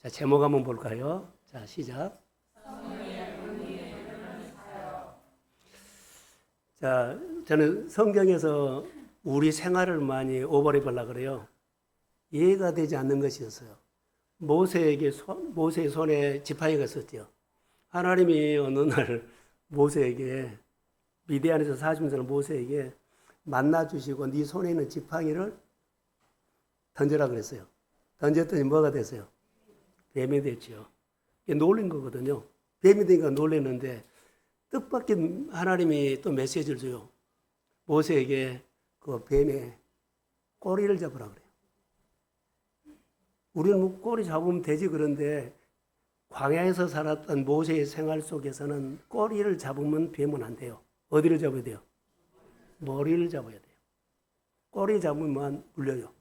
자, 제목 한번 볼까요? 자, 시작. 자, 저는 성경에서 우리 생활을 많이 오버랩 하려고 그래요. 이해가 되지 않는 것이 있어요. 모세의 손에 지팡이가 있었죠. 하나님이 어느 날 모세에게, 미디안에서 40년 모세에게 만나 주시고 네 손에 있는 지팡이를 던져라 그랬어요. 던졌더니 뭐가 됐어요? 뱀이 됐죠. 이게 놀린 거거든요. 뱀이 되니까 놀랐는데 뜻밖의 하나님이 또 메시지를 줘요. 모세에게 그 뱀의 꼬리를 잡으라 그래요. 우리는 뭐 꼬리 잡으면 되지, 그런데 광야에서 살았던 모세의 생활 속에서는 꼬리를 잡으면 뱀은 안 돼요. 어디를 잡아야 돼요? 머리를 잡아야 돼요. 꼬리 잡으면 물려요.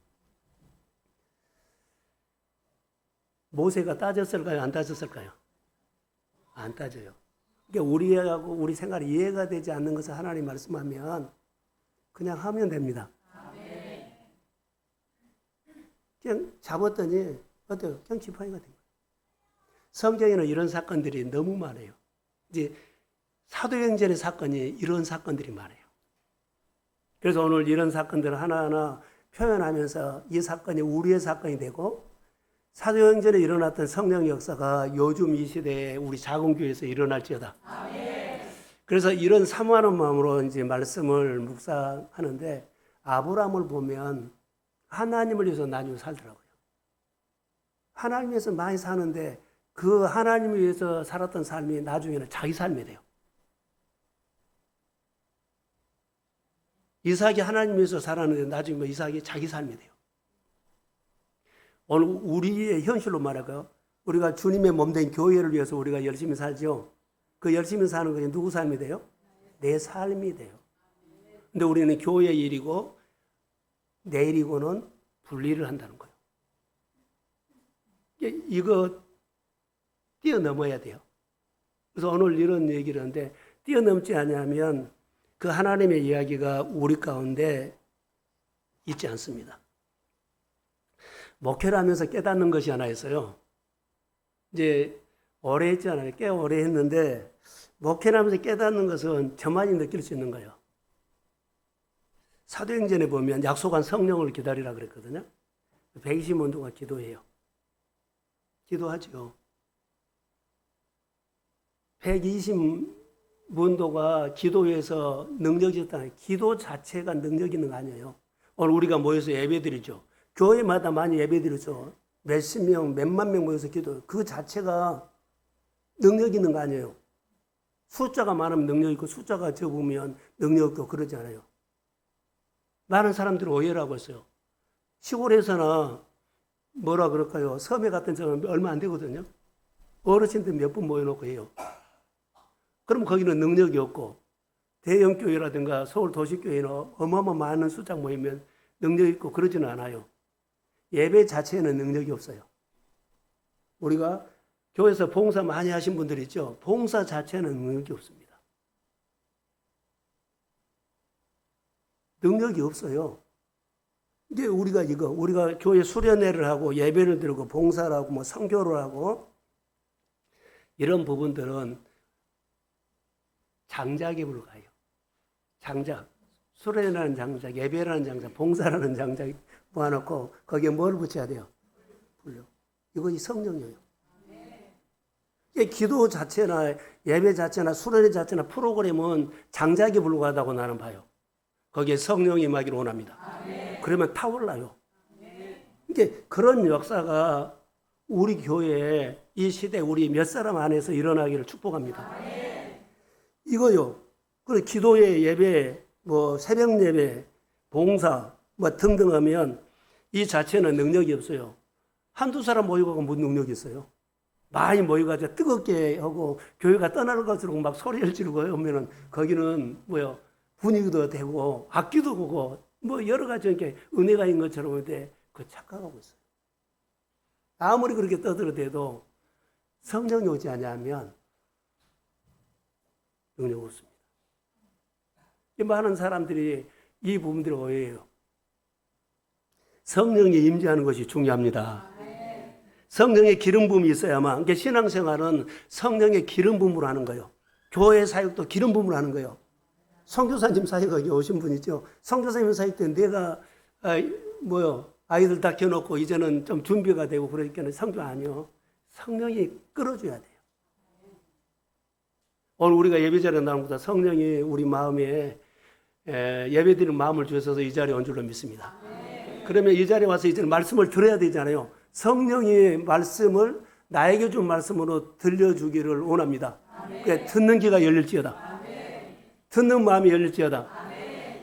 모세가 따졌을까요? 안 따졌을까요? 안 따져요. 그러니까 우리하고 우리 생활이 이해가 되지 않는 것을 하나님 말씀하면 그냥 하면 됩니다. 그냥 잡았더니 어때요? 그냥 지팡이가 된 거예요. 성경에는 이런 사건들이 너무 많아요. 이제 사도행전의 사건이 이런 사건들이 많아요. 그래서 오늘 이런 사건들을 하나하나 표현하면서 이 사건이 우리의 사건이 되고 사도행전에 일어났던 성령 역사가 요즘 이 시대에 우리 작은 교회에서 일어날지어다. 그래서 이런 사모하는 마음으로 이제 말씀을 묵상하는데 아브라함을 보면 하나님을 위해서 나중에 살더라고요. 하나님 위해서 많이 사는데 그 하나님을 위해서 살았던 삶이 나중에는 자기 삶이 돼요. 이삭이 하나님 위해서 살았는데 나중에 이삭이 자기 삶이 돼요. 오늘 우리의 현실로 말할까요? 우리가 주님의 몸된 교회를 위해서 우리가 열심히 살죠. 그 열심히 사는 것이 누구 삶이 돼요? 내 삶이 돼요. 근데 우리는 교회의 일이고 내 일이고는 분리를 한다는 거예요. 이거 뛰어넘어야 돼요. 그래서 오늘 이런 얘기를 하는데 뛰어넘지 않으면 그 하나님의 이야기가 우리 가운데 있지 않습니다. 목회를 하면서 깨닫는 것이 하나 있어요. 이제 오래 했잖아요. 꽤 오래 했는데 목회를 하면서 깨닫는 것은 저만이 느낄 수 있는 거예요. 사도행전에 보면 약속한 성령을 기다리라 그랬거든요. 120년 동안 기도해요. 기도하죠. 120문도가 기도해서 능력이 있다는, 기도 자체가 능력 있는 거 아니에요. 오늘 우리가 모여서 예배드리죠. 교회마다 많이 예배드리죠. 몇십 명, 몇만 명 모여서 기도. 그 자체가 능력 있는 거 아니에요. 숫자가 많으면 능력 있고 숫자가 적으면 능력 없고 그러지 않아요. 많은 사람들이 오해를 하고 있어요. 시골에서나 뭐라 그럴까요? 섬에 같은 데는 얼마 안 되거든요. 어르신들 몇 분 모여놓고 해요. 그럼 거기는 능력이 없고 대형 교회라든가 서울 도시교회는 어마어마 많은 숫자 모이면 능력이 있고 그러지는 않아요. 예배 자체에는 능력이 없어요. 우리가 교회에서 봉사 많이 하신 분들 있죠. 봉사 자체는 능력이 없습니다. 능력이 없어요. 이제 우리가 교회 수련회를 하고 예배를 드리고 봉사를 하고 뭐 선교를 하고 이런 부분들은 장작에 불과해요. 장작. 수련회라는 장작, 예배라는 장작, 봉사라는 장작 모아놓고 거기에 뭘 붙여야 돼요? 불려. 이것이 성령이에요. 기도 자체나 예배 자체나 수련회 자체나 프로그램은 장작에 불과하다고 나는 봐요. 거기에 성령이 임하기를 원합니다. 그러면 타올라요. 이게 그런 역사가 우리 교회에 이 시대 우리 몇 사람 안에서 일어나기를 축복합니다. 이거요. 그리고 기도회, 예배, 뭐 새벽 예배, 봉사 뭐 등등 하면 이 자체는 능력이 없어요. 한두 사람 모이고 무슨 능력이 있어요? 많이 모여가지고 뜨겁게 하고 교회가 떠나는 것으로 막 소리를 지르고 하면은 거기는 뭐요? 분위기도 되고 악기도 보고 뭐 여러 가지 이렇게 은혜가 있는 것처럼 하는데 그 착각하고 있어요. 아무리 그렇게 떠들어대도 성령이 오지 않으면 능력 없습니다. 많은 사람들이 이 부분들을 오해해요. 성령이 임재하는 것이 중요합니다. 성령의 기름 부음이 있어야만. 그러니까 신앙생활은 성령의 기름 부음으로 하는 거예요. 교회 사역도 기름 부음으로 하는 거예요. 선교사님 사역하기 오신 분이죠. 선교사님 사역 때 내가 아이들 다 켜놓고 이제는 좀 준비가 되고 그러니까 선교 아니요. 성령이 끌어줘야 돼요. 오늘 우리가 예배자리에 나온 것보다 성령이 우리 마음에 예배드리는 마음을 주셔서 이 자리에 온 줄로 믿습니다. 그러면 이 자리에 와서 이제 말씀을 들어야 되잖아요. 성령이 말씀을 나에게 준 말씀으로 들려주기를 원합니다. 그러니까 듣는 귀가 열릴지어다. 듣는 마음이 열릴지어다.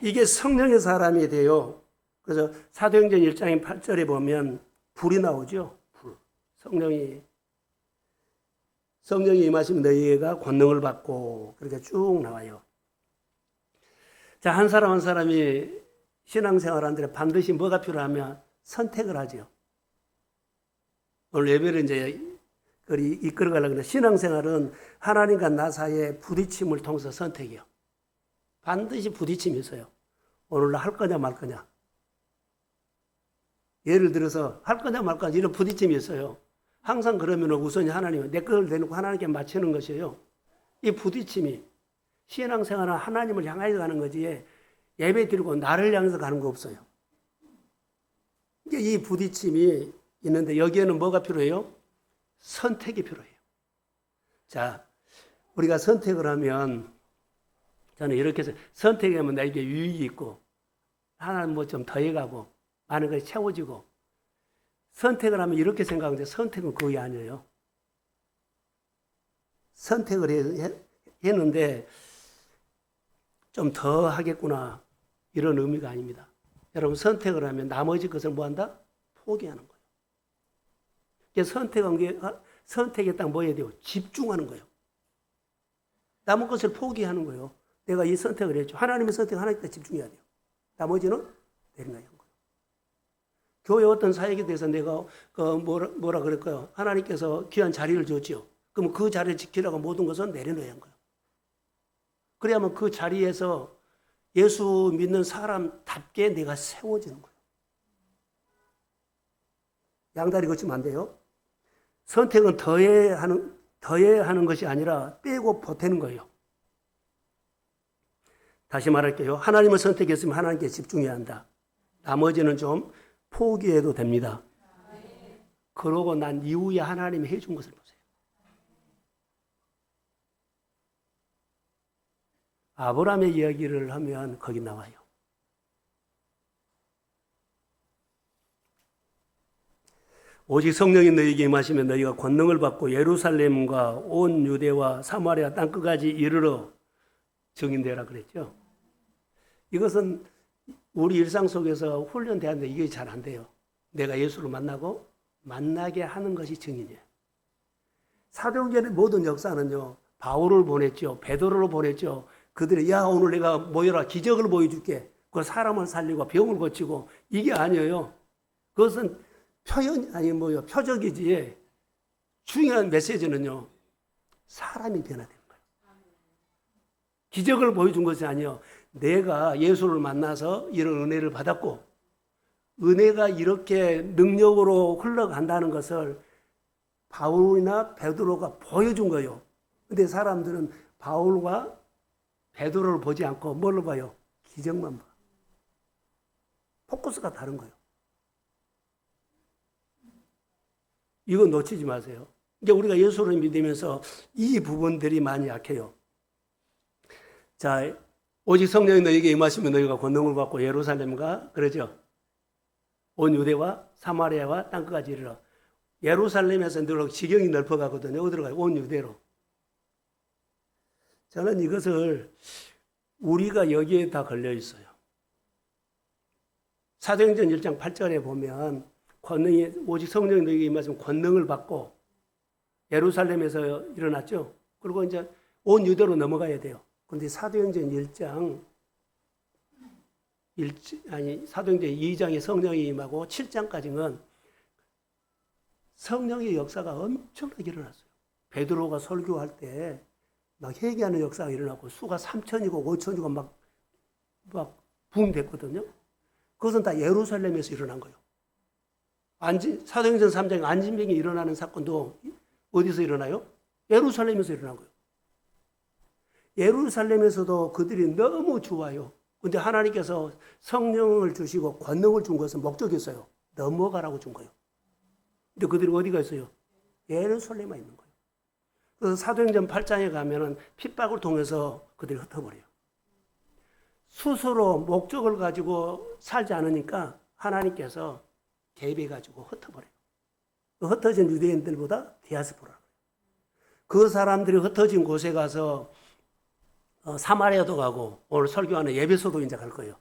이게 성령의 사람이 돼요. 그래서 사도행전 1장 8절에 보면 불이 나오죠. 불. 성령이 임하시면 너희가 권능을 받고 그렇게 쭉 나와요. 자, 한 사람 한 사람이 신앙생활하는데 반드시 뭐가 필요하면 선택을 하죠. 오늘 예배를 이제 이끌어가려고 하는데 신앙생활은 하나님과 나 사이의 부딪힘을 통해서 선택이요. 반드시 부딪힘이 있어요. 오늘 할 거냐 말 거냐. 예를 들어서 할 거냐 말 거냐 이런 부딪힘이 있어요. 항상 그러면 우선이 하나님, 내 것을 대놓고 하나님께 맞추는 것이에요. 이 부딪힘이 신앙생활은 하나님을 향하여 가는 거지 예배 드리고 나를 향해서 가는 거 없어요. 이 부딪힘이 있는데 여기에는 뭐가 필요해요? 선택이 필요해요. 자, 우리가 선택을 하면 저는 이렇게 해서 선택하면 나에게 유익이 있고 하나는 뭐 좀 더해가고 많은 것이 채워지고 선택을 하면 이렇게 생각하는데 선택은 그게 아니에요. 선택을 했는데 좀 더 하겠구나 이런 의미가 아닙니다. 여러분 선택을 하면 나머지 것을 뭐한다? 포기하는 거예요. 선택했다가 뭐 해야 돼요? 집중하는 거예요. 남은 것을 포기하는 거예요. 내가 이 선택을 했죠. 하나님의 선택 하나님께 집중해야 돼요. 나머지는 내려놔야 하는 거예요. 교회 어떤 사역에 대해서 내가 뭐라 그럴까요? 하나님께서 귀한 자리를 줬죠. 그럼 그 자리를 지키려고 모든 것은 내려놓아야 하는 거예요. 그래야만 그 자리에서 예수 믿는 사람답게 내가 세워지는 거예요. 양다리 걷히면 안 돼요. 선택은 더해야 하는 것이 아니라 빼고 보태는 거예요. 다시 말할게요. 하나님을 선택했으면 하나님께 집중해야 한다. 나머지는 좀 포기해도 됩니다. 그러고 난 이후에 하나님이 해준 것을 보세요. 아브라함의 이야기를 하면 거기 나와요. 오직 성령이 너희에게 임하시면 너희가 권능을 받고 예루살렘과 온 유대와 사마리아 땅끝까지 이르러 증인되라 그랬죠. 이것은 우리 일상 속에서 훈련되는데 이게 잘 안 돼요. 내가 예수를 만나게 하는 것이 증인이에요. 사도행전의 모든 역사는요. 바울을 보냈죠. 베드로를 보냈죠. 그들이 오늘 내가 모여라 기적을 보여줄게. 그 사람을 살리고 병을 고치고 이게 아니에요. 그것은 표적이지. 중요한 메시지는요. 사람이 변화되는 거예요. 기적을 보여준 것이 아니에요. 내가 예수를 만나서 이런 은혜를 받았고 은혜가 이렇게 능력으로 흘러간다는 것을 바울이나 베드로가 보여준 거예요. 근데 사람들은 바울과 베드로를 보지 않고 뭘로 봐요? 기적만 봐. 포커스가 다른 거예요. 이거 놓치지 마세요. 이제 우리가 예수를 믿으면서 이 부분들이 많이 약해요. 자, 오직 성령이 너희에게 임하시면 너희가 권능을 받고 예루살렘과 그러죠. 온 유대와 사마리아와 땅끝까지 이르러. 예루살렘에서 늘 지경이 넓어가거든요. 어디로 가요? 온 유대로. 저는 이것을 우리가 여기에 다 걸려 있어요. 사도행전 1장 8절에 보면 오직 성령이 너희에게 임하시면 권능을 받고 예루살렘에서 일어났죠. 그리고 이제 온 유대로 넘어가야 돼요. 그런데 사도행전 2장에 성령이 임하고 7장까지는 성령의 역사가 엄청나게 일어났어요. 베드로가 설교할 때 막 회개하는 역사가 일어나고 수가 3,000이고 5,000이고 막 붕됐거든요. 그것은 다 예루살렘에서 일어난 거예요. 사도행전 3장 안진병이 일어나는 사건도 어디서 일어나요? 예루살렘에서 일어난 거예요. 예루살렘에서도 그들이 너무 좋아요. 근데 하나님께서 성령을 주시고 권능을 준 것은 목적이 있어요. 넘어가라고 준 거예요. 근데 그들이 어디가 있어요? 예루살렘에 있는 거예요. 그래서 사도행전 8장에 가면은 핍박을 통해서 그들이 흩어버려요. 스스로 목적을 가지고 살지 않으니까 하나님께서 개입해가지고 흩어버려요. 흩어진 유대인들보다 디아스포라. 그 사람들이 흩어진 곳에 가서 사마리아도 가고 오늘 설교하는 에베소도 이제 갈 거예요.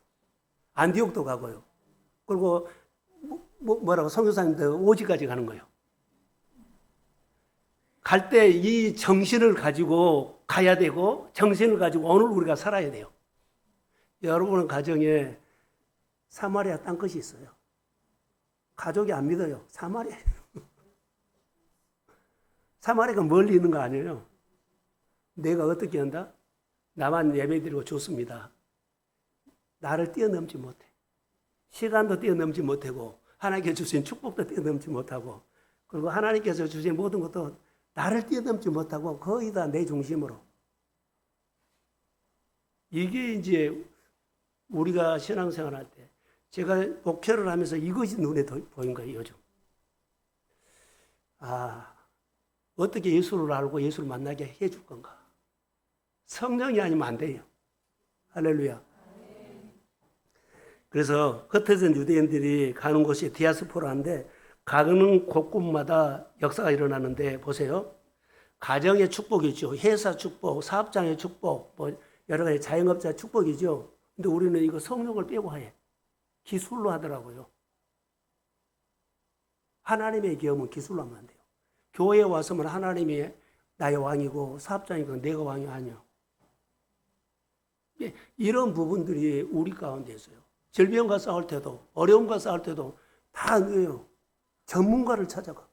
안디옥도 가고요. 그리고 뭐라고 선교사님들 오지까지 가는 거예요. 갈 때 이 정신을 가지고 가야 되고 정신을 가지고 오늘 우리가 살아야 돼요. 여러분 가정에 사마리아 땅끝이 있어요. 가족이 안 믿어요. 사마리아. 사마리아가 멀리 있는 거 아니에요. 내가 어떻게 한다? 나만 예배드리고 좋습니다. 나를 뛰어넘지 못해. 시간도 뛰어넘지 못하고 하나님께서 주신 축복도 뛰어넘지 못하고 그리고 하나님께서 주신 모든 것도 나를 뛰어넘지 못하고 거의 다 내 중심으로. 이게 이제 우리가 신앙생활할 때 제가 목회를 하면서 이것이 눈에 보인 거예요. 요즘. 어떻게 예수를 알고 예수를 만나게 해줄 건가? 성령이 아니면 안 돼요. 할렐루야. 그래서 흩어진 유대인들이 가는 곳이 디아스포라인데 가는 곳곳마다 역사가 일어나는데 보세요. 가정의 축복이죠. 회사 축복, 사업장의 축복, 뭐 여러 가지 자영업자 축복이죠. 근데 우리는 이거 성령을 빼고 해. 기술로 하더라고요. 하나님의 계엄은 기술로 하면 안 돼요. 교회에 와서만 하나님이 나의 왕이고 사업장이고 내가 왕이 아니야. 이런 부분들이 우리 가운데 있어요. 질병과 싸울 때도 어려움과 싸울 때도 다 뭐예요? 전문가를 찾아가.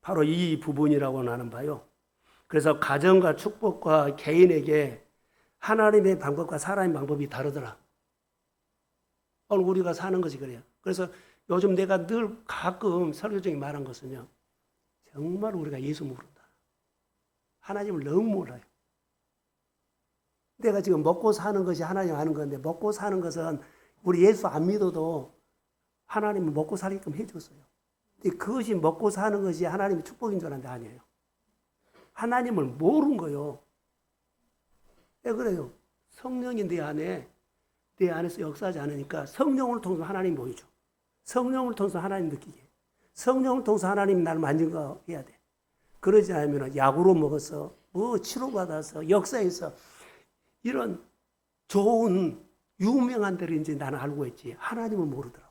바로 이 부분이라고 나는 봐요. 그래서 가정과 축복과 개인에게 하나님의 방법과 사람의 방법이 다르더라. 오늘 우리가 사는 것이 그래요. 그래서 요즘 내가 늘 가끔 설교 중에 말한 것은요. 정말 우리가 예수 모른다. 하나님을 너무 몰라요. 내가 지금 먹고 사는 것이 하나님 아는 건데 먹고 사는 것은 우리 예수 안 믿어도 하나님은 먹고 살게끔 해줬어요. 근데 그것이 먹고 사는 것이 하나님의 축복인 줄 알았는데 아니에요. 하나님을 모르는 거예요. 왜 그래요? 성령이 내 안에서 역사하지 않으니까 성령을 통해서 하나님 보이죠. 성령을 통해서 하나님 느끼게. 성령을 통해서 하나님 나를 만진가 해야 돼. 그러지 않으면 약으로 먹어서 치료받아서 역사에서 이런 좋은 유명한 데를 이제 나는 알고 있지. 하나님은 모르더라고.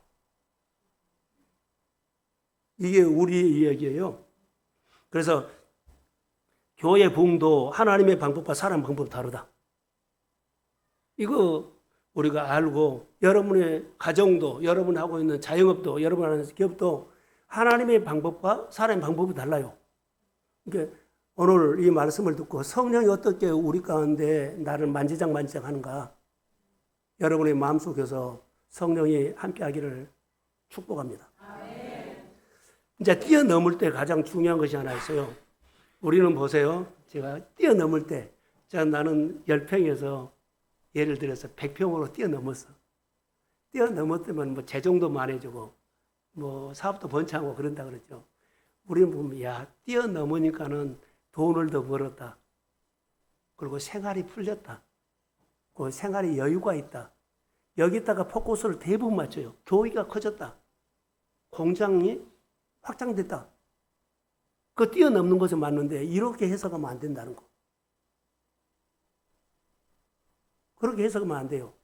이게 우리의 이야기예요. 그래서 교회 부흥도 하나님의 방법과 사람 방법 다르다. 이거 우리가 알고 여러분의 가정도 여러분 하고 있는 자영업도 여러분 하는 기업도 하나님의 방법과 사람의 방법이 달라요. 그러니까 오늘 이 말씀을 듣고 성령이 어떻게 우리 가운데 나를 만지작 하는가 여러분의 마음속에서 성령이 함께하기를 축복합니다. 이제 뛰어넘을 때 가장 중요한 것이 하나 있어요. 우리는 보세요. 제가 뛰어넘을 때 나는 10평에서 예를 들어서 100평으로 뛰어넘었어. 뛰어넘었다면 뭐 재정도 많아지고 뭐 사업도 번창하고 그런다 그러죠. 우리는 보면 뛰어넘으니까는 돈을 더 벌었다. 그리고 생활이 풀렸다. 그 생활에 여유가 있다. 여기다가 포커스를 대부분 맞춰요. 교회가 커졌다. 공장이 확장됐다. 그 뛰어넘는 것은 맞는데 이렇게 해석하면 안 된다는 거. 그렇게 해석하면 안 돼요.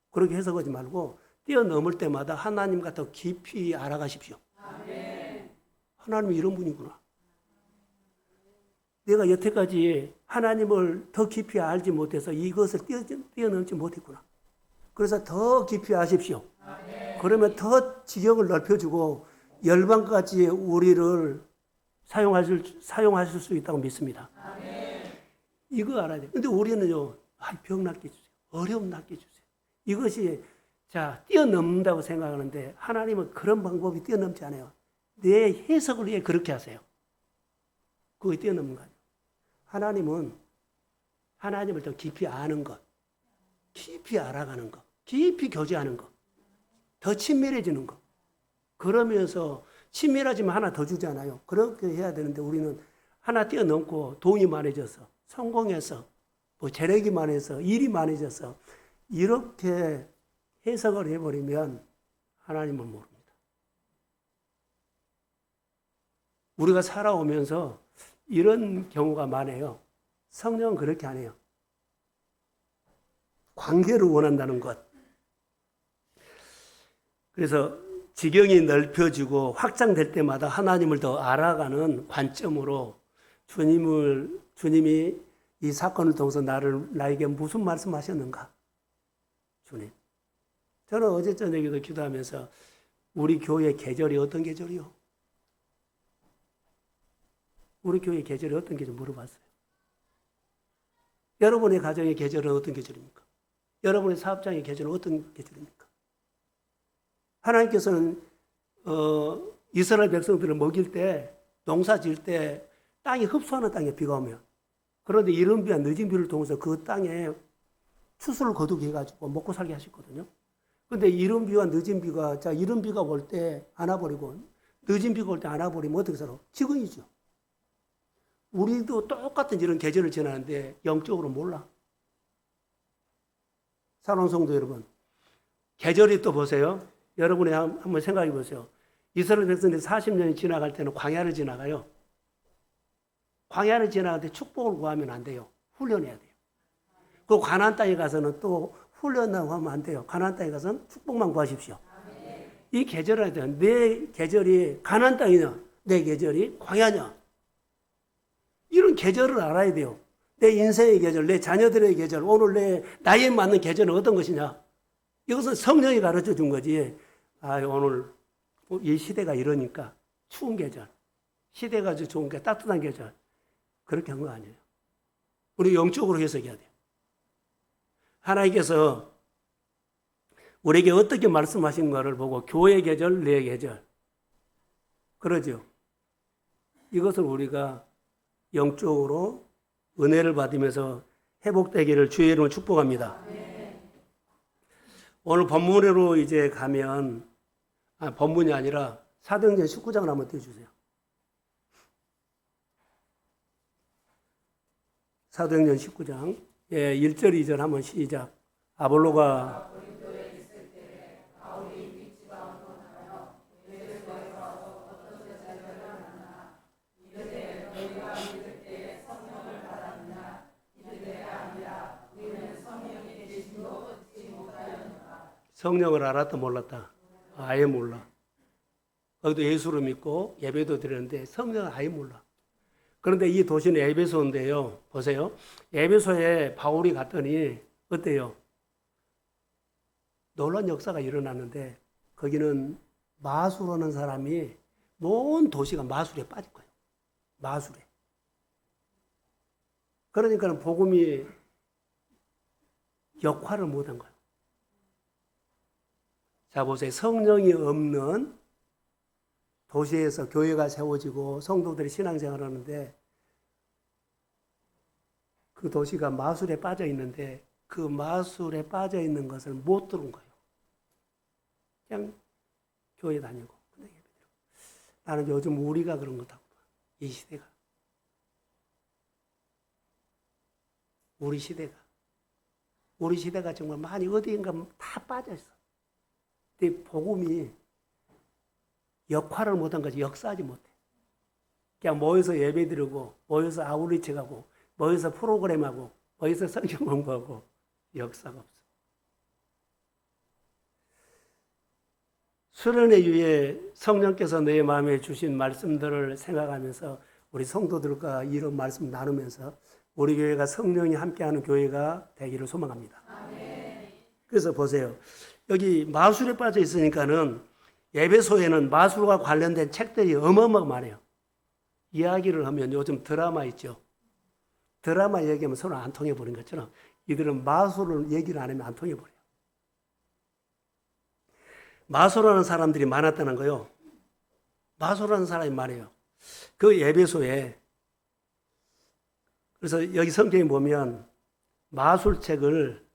그렇게 해석하지 말고 뛰어넘을 때마다 하나님과 더 깊이 알아가십시오. 아멘. 하나님이 이런 분이구나. 내가 여태까지 하나님을 더 깊이 알지 못해서 이것을 뛰어넘지 못했구나. 그래서 더 깊이 아십시오. 아멘. 그러면 더 지경을 넓혀주고 열방까지 우리를 사용하실 수 있다고 믿습니다. 아멘. 이거 알아야 돼요. 근데 우리는요, 병 낫게 해주세요. 어려움 낚여주세요. 이것이 자 뛰어넘는다고 생각하는데 하나님은 그런 방법이 뛰어넘지 않아요. 내 해석을 위해 그렇게 하세요. 그게 뛰어넘는 거예요. 하나님은 하나님을 더 깊이 아는 것, 깊이 알아가는 것, 깊이 교제하는 것, 더 친밀해지는 것. 그러면서 친밀하지만 하나 더 주잖아요. 그렇게 해야 되는데 우리는 하나 뛰어넘고 돈이 많아져서 성공해서 뭐 재력이 많아서 일이 많아져서 이렇게 해석을 해버리면 하나님을 모릅니다. 우리가 살아오면서 이런 경우가 많아요. 성령은 그렇게 안 해요. 관계를 원한다는 것. 그래서 지경이 넓혀지고 확장될 때마다 하나님을 더 알아가는 관점으로 주님이 이 사건을 통해서 나에게 무슨 말씀하셨는가? 주님. 저는 어제 저녁에도 기도하면서 우리 교회 계절이 어떤 계절이요? 우리 교회 계절이 어떤 계절 물어봤어요. 여러분의 가정의 계절은 어떤 계절입니까? 여러분의 사업장의 계절은 어떤 계절입니까? 하나님께서는 이스라엘 백성들을 먹일 때 농사 지을 때 땅이 흡수하는 땅에 비가 오면 그런데 이른 비와 늦은 비를 통해서 그 땅에 추수를 거두게 해가지고 먹고 살게 하셨거든요. 그런데 이른 비와 늦은 비가 이른 비가 올 때 안아버리고 늦은 비가 올 때 안아버리면 어떻게 살아? 지근이죠. 우리도 똑같은 이런 계절을 지나는데 영적으로 몰라. 사랑하는 성도 여러분, 계절이 또 보세요. 여러분이 한번 생각해 보세요. 이스라엘 백성들이 40년이 지나갈 때는 광야를 지나가요. 광야를 지나갈 때 축복을 구하면 안 돼요. 훈련해야 돼요. 그 가나안 땅에 가서는 또 훈련하고 하면 안 돼요. 가나안 땅에 가서는 축복만 구하십시오. 이 계절을 해야 돼요. 내 계절이 가나안 땅이냐, 내 계절이 광야냐. 이런 계절을 알아야 돼요. 내 인생의 계절, 내 자녀들의 계절, 오늘 내 나이에 맞는 계절은 어떤 것이냐. 이것은 성령이 가르쳐 준 거지. 오늘 이 시대가 이러니까 추운 계절, 시대가 좋은 게 따뜻한 계절. 그렇게 한 거 아니에요. 우리 영적으로 해석해야 돼요. 하나님께서 우리에게 어떻게 말씀하신 것을 보고 교회 계절, 내 계절. 그러죠. 이것을 우리가 영적으로 은혜를 받으면서 회복되기를 주의 이름으로 축복합니다. 오늘 본문으로 이제 가면, 본문이 아니라 사도행전 19장을 한번 떼주세요. 사도행전 19장, 1절, 2절 한번 시작. 아볼로가 성령을 알았다 몰랐다? 아예 몰라. 거기도 예수를 믿고 예배도 드렸는데 성령을 아예 몰라. 그런데 이 도시는 에베소인데요. 보세요. 에베소에 바울이 갔더니 어때요? 놀라운 역사가 일어났는데 거기는 마술하는 사람이 온 도시가 마술에 빠질 거예요. 마술에. 그러니까 복음이 역할을 못한 거예요. 자, 보세요. 성령이 없는 도시에서 교회가 세워지고 성도들이 신앙생활을 하는데 그 도시가 마술에 빠져 있는데 그 마술에 빠져 있는 것을 못 들은 거예요. 그냥 교회 다니고. 나는 요즘 우리가 그런 거다고 봐. 이 시대가. 우리 시대가 정말 많이 어디인가 다 빠져 있어. 근데 복음이 역할을 못한 거지 역사하지 못해. 그냥 모여서 예배드리고 모여서 아우리치 가고 모여서 프로그램하고 모여서 성경 공부하고 역사가 없어. 수련회 이후에 성령께서 내 마음에 주신 말씀들을 생각하면서 우리 성도들과 이런 말씀 나누면서 우리 교회가 성령이 함께하는 교회가 되기를 소망합니다. 그래서 보세요. 여기 마술에 빠져 있으니까는 에베소에는 마술과 관련된 책들이 어마어마하게 많아요. 이야기를 하면 요즘 드라마 있죠. 드라마 얘기하면 서로 안 통해 버린 것처럼 이들은 마술을 얘기를 안 하면 안 통해버려요. 마술하는 사람들이 많았다는 거요. 마술하는 사람이 많아요. 그 에베소에, 그래서 여기 성경에 보면 마술책을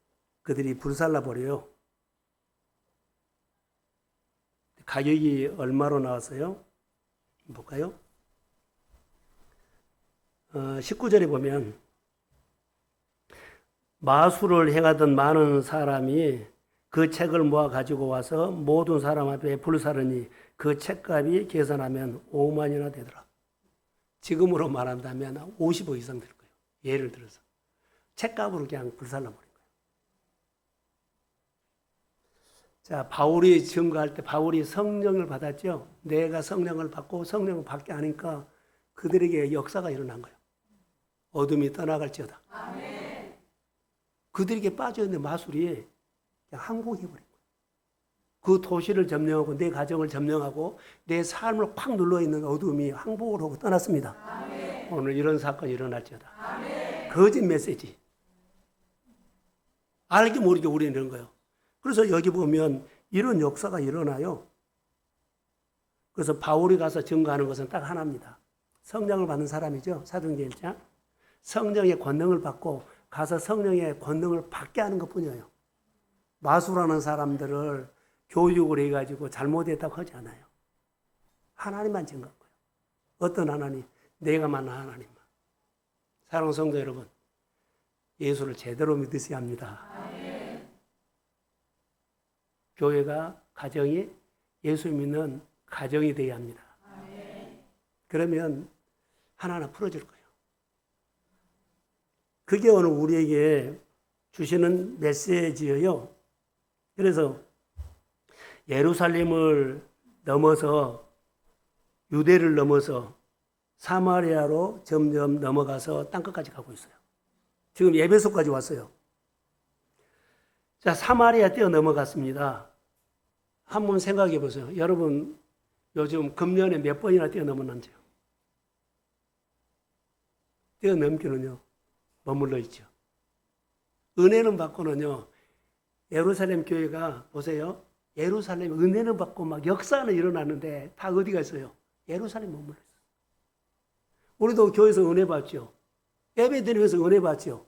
그들이 불살라버려요. 가격이 얼마로 나왔어요? 볼까요? 19절에 보면 마술을 행하던 많은 사람이 그 책을 모아 가지고 와서 모든 사람 앞에 불사르니 그 책값이 계산하면 5만이나 되더라. 지금으로 말한다면 50억 이상 될 거예요. 예를 들어서. 책값으로 그냥 불살라버린 거예요. 자, 바울이 증거할 때 바울이 성령을 받았죠. 내가 성령을 받고 성령을 받게 하니까 그들에게 역사가 일어난 거예요. 어둠이 떠나갈지어다. 아멘. 그들에게 빠져있는 마술이 그냥 항복해버린 거예요. 그 도시를 점령하고 내 가정을 점령하고 내 삶을 팍 눌러있는 어둠이 항복을 하고 떠났습니다. 아멘. 오늘 이런 사건이 일어날지어다. 아멘. 거짓 메시지. 알게 모르게 우리는 이런 거예요. 그래서 여기 보면 이런 역사가 일어나요. 그래서 바울이 가서 증거하는 것은 딱 하나입니다. 성령을 받는 사람이죠. 사도행전 1장. 성령의 권능을 받고 가서 성령의 권능을 받게 하는 것뿐이에요. 마술하는 사람들을 교육을 해가지고 잘못했다고 하지 않아요. 하나님만 증거한 거예요. 어떤 하나님? 내가 만난 하나님만. 사랑하는 성도 여러분, 예수를 제대로 믿으셔야 합니다. 아멘. 교회가, 가정이 예수 믿는 가정이 되어야 합니다. 아멘. 그러면 하나하나 풀어질 거예요. 그게 오늘 우리에게 주시는 메시지예요. 그래서 예루살렘을 넘어서 유대를 넘어서 사마리아로 점점 넘어가서 땅끝까지 가고 있어요. 지금 에베소까지 왔어요. 자, 사마리아 뛰어 넘어갔습니다. 한번 생각해 보세요. 여러분, 요즘 금년에 몇 번이나 뛰어 넘었는지요? 뛰어 넘기는요, 머물러 있죠. 은혜는 받고는요, 예루살렘 교회가 보세요. 예루살렘 은혜는 받고 막 역사는 일어나는데 다 어디 갔어요? 예루살렘 머물러 있어요. 우리도 교회에서 은혜 받죠. 예배 드리면서 은혜 받죠.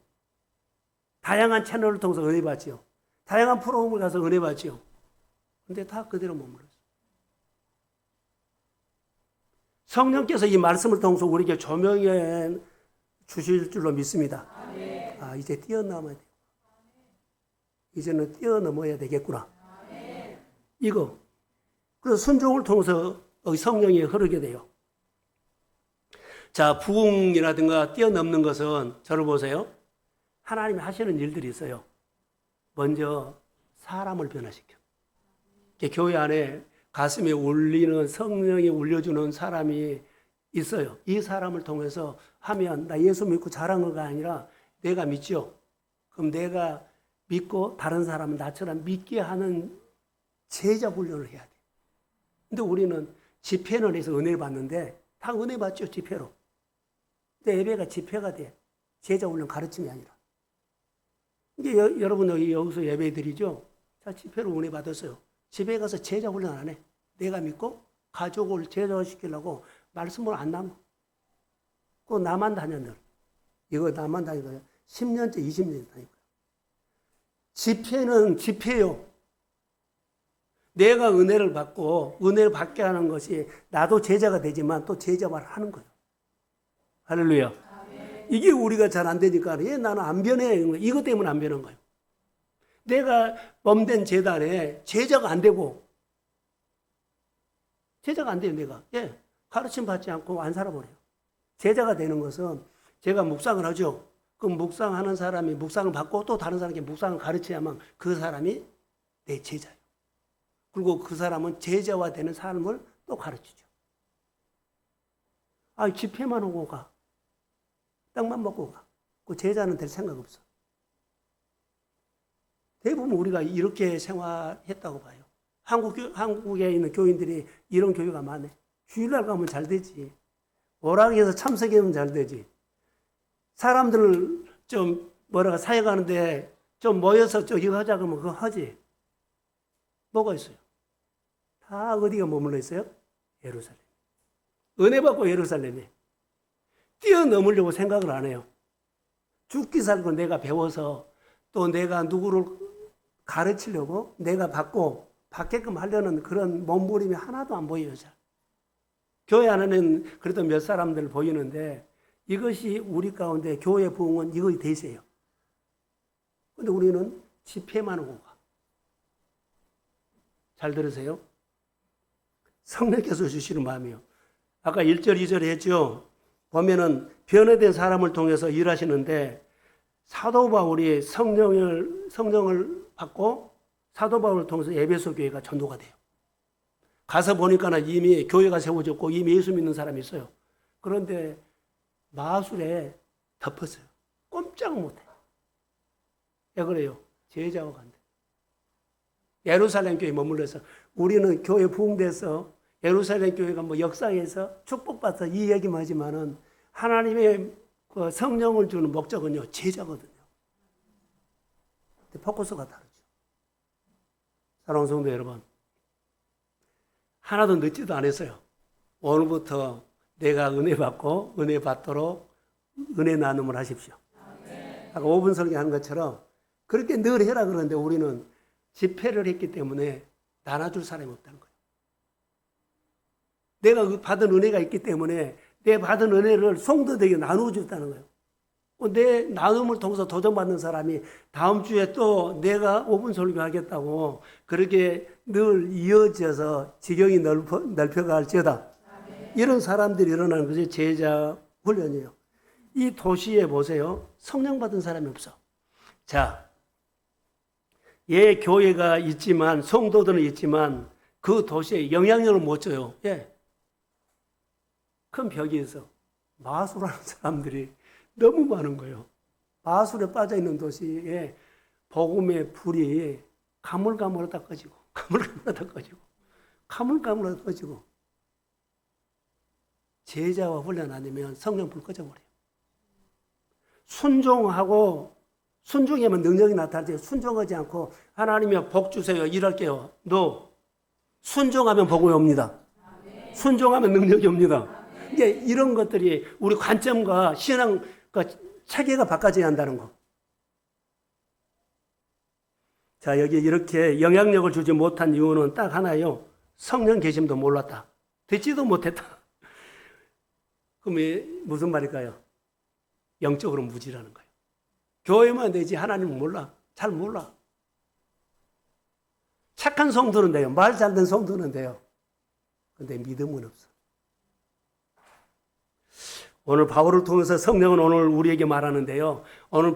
다양한 채널을 통해서 은혜 받죠. 다양한 프로그램을 가서 은혜 받죠. 근데 다 그대로 머물러 있어요. 성령께서 이 말씀을 통해서 우리에게 조명해 주실 줄로 믿습니다. 아, 이제 뛰어넘어야 돼요. 이제는 뛰어넘어야 되겠구나. 이거. 그래서 순종을 통해서 성령이 흐르게 돼요. 자, 부흥이라든가 뛰어넘는 것은 저를 보세요. 하나님이 하시는 일들이 있어요. 먼저 사람을 변화시켜. 교회 안에 가슴에 울리는 성령이 울려주는 사람이 있어요. 이 사람을 통해서 하면 나 예수 믿고 자랑한 거 아니라 내가 믿죠. 그럼 내가 믿고 다른 사람은 나처럼 믿게 하는 제자 훈련을 해야 돼. 근데 우리는 집회는 해서 은혜를 받는데 다 은혜 받죠, 집회로. 근데 예배가 집회가 돼. 제자 훈련 가르침이 아니라. 이게 여러분 여기서 예배 드리죠? 자, 집회로 은혜 받았어요. 집에 가서 제자 훈련 안 해. 내가 믿고 가족을 제자시키려고 말씀을 안 남아. 그거 나만 다녔는. 이거 나만 다니고요. 10년째, 20년째 다니고요. 집회는 집회요. 내가 은혜를 받고 은혜를 받게 하는 것이 나도 제자가 되지만 또 제자 말을 하는 거예요. 할렐루야. 아멘. 이게 우리가 잘 안 되니까 나는 안 변해. 이것 때문에 안 변한 거예요. 내가 범된 재단에 제자가 안 되고 제자가 안 돼요. 내가 가르침 받지 않고 안 살아버려요. 제자가 되는 것은 제가 묵상을 하죠. 그럼 묵상하는 사람이 묵상을 받고 또 다른 사람에게 묵상을 가르쳐야만 그 사람이 내 제자예요. 그리고 그 사람은 제자화 되는 삶을 또 가르치죠. 아, 집회만 오고 가. 떡만 먹고 가. 그 제자는 될 생각 없어. 대부분 우리가 이렇게 생활했다고 봐요. 한국에 있는 교인들이 이런 교회가 많네. 주일날 가면 잘 되지. 오락에서 참석하면 잘 되지. 사람들을 좀 뭐라고 사회 가는데 좀 모여서 저기 하자 그러면 그거 하지. 뭐가 있어요? 다 어디가 머물러 있어요? 예루살렘. 은혜 받고 예루살렘에 뛰어넘으려고 생각을 안 해요. 죽기 살고 내가 배워서 또 내가 누구를 가르치려고 내가 받게끔 하려는 그런 몸부림이 하나도 안 보여요. 잘. 교회 안에는 그래도 몇 사람들 보이는데 이것이 우리 가운데 교회 부흥은 이거의 대세예요. 근데 우리는 집회만 오고 가. 잘 들으세요? 성령께서 주시는 마음이요. 아까 1절, 2절에 했죠. 보면은 변화된 사람을 통해서 일하시는데 사도 바울이 성령을 받고 사도 바울을 통해서 에베소 교회가 전도가 돼요. 가서 보니까는 이미 교회가 세워졌고 이미 예수 믿는 사람이 있어요. 그런데 마술에 덮었어요. 꼼짝 못해. 왜 그래요? 제자가 간대. 예루살렘 교회에 머물러서 우리는 교회 부흥돼서 예루살렘 교회가 뭐 역사에서 축복받아서 이 얘기만 하지만은 하나님의 그 성령을 주는 목적은요, 제자거든요. 근데 포커스가 다르죠. 사랑하는 성도 여러분, 하나도 늦지도 않았어요. 오늘부터 내가 은혜 받고 은혜 받도록 은혜 나눔을 하십시오. 아까 5분 설교하는 것처럼 그렇게 늘 해라 그러는데 우리는 집회를 했기 때문에 나눠줄 사람이 없다는 거예요. 내가 받은 은혜가 있기 때문에 내 받은 은혜를 성도들에게 나누어 줬다는 거예요. 내 나눔을 통해서 도전받는 사람이 다음 주에 또 내가 5분 설교하겠다고 그렇게 늘 이어져서 지경이 넓혀갈지어다. 이런 사람들이 일어나는 것이 제자 훈련이에요. 이 도시에 보세요. 성령 받은 사람이 없어. 자, 예, 교회가 있지만 성도들은 있지만 그 도시에 영향력을 못 줘요. 예. 큰 벽이 있어. 마술하는 사람들이 너무 많은 거예요. 마술에 빠져있는 도시에 복음의 불이 가물가물하다 꺼지고 가물가물하다 꺼지고 가물가물하다 꺼지고 제자와 훈련 안 되면 성령 불 꺼져버려요. 순종하면 능력이 나타나지 순종하지 않고 하나님이 복 주세요. 일할게요. 너 순종하면 복이 옵니다. 순종하면 능력이 옵니다. 이게 이런 것들이 우리 관점과 신앙 체계가 바꿔져야 한다는 거. 자, 여기 이렇게 영향력을 주지 못한 이유는 딱 하나예요. 성령 계심도 몰랐다. 듣지도 못했다. 그럼 무슨 말일까요? 영적으로 무지라는 거예요. 교회만 되지 하나님은 몰라. 잘 몰라. 착한 성도는 돼요. 말 잘된 성도는 돼요. 근데 믿음은 없어. 오늘 바울을 통해서 성령은 오늘 우리에게 말하는데요. 오늘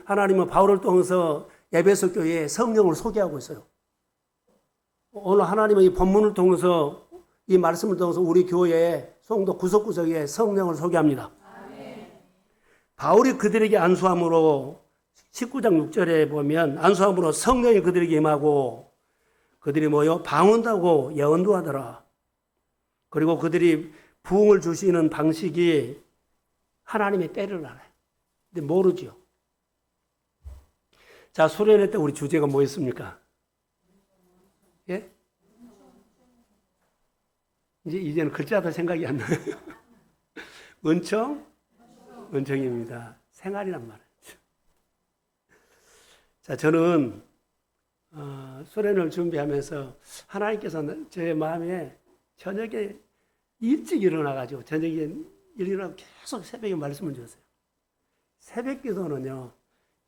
하나님은 바울을 통해서 에베소 교회에 성령을 소개하고 있어요. 오늘 하나님은 이 본문을 통해서 이 말씀을 통해서 우리 교회의 성도 구석구석에 성령을 소개합니다. 바울이 그들에게 안수함으로 19장 6절에 보면 안수함으로 성령이 그들에게 임하고 그들이 방언하고 예언도 하더라. 그리고 그들이 부흥을 주시는 방식이 하나님의 때를 알아요. 근데 모르죠. 자, 수련회 때 우리 주제가 뭐였습니까? 예? 이제는 글자도 생각이 안 나요. 은총입니다. 생활이란 말이에요. 자, 저는 수련을 준비하면서 하나님께서 제 마음에 저녁에 일찍 일어나가지고 저녁에 일어나고 계속 새벽에 말씀을 주셨어요. 새벽 기도는요,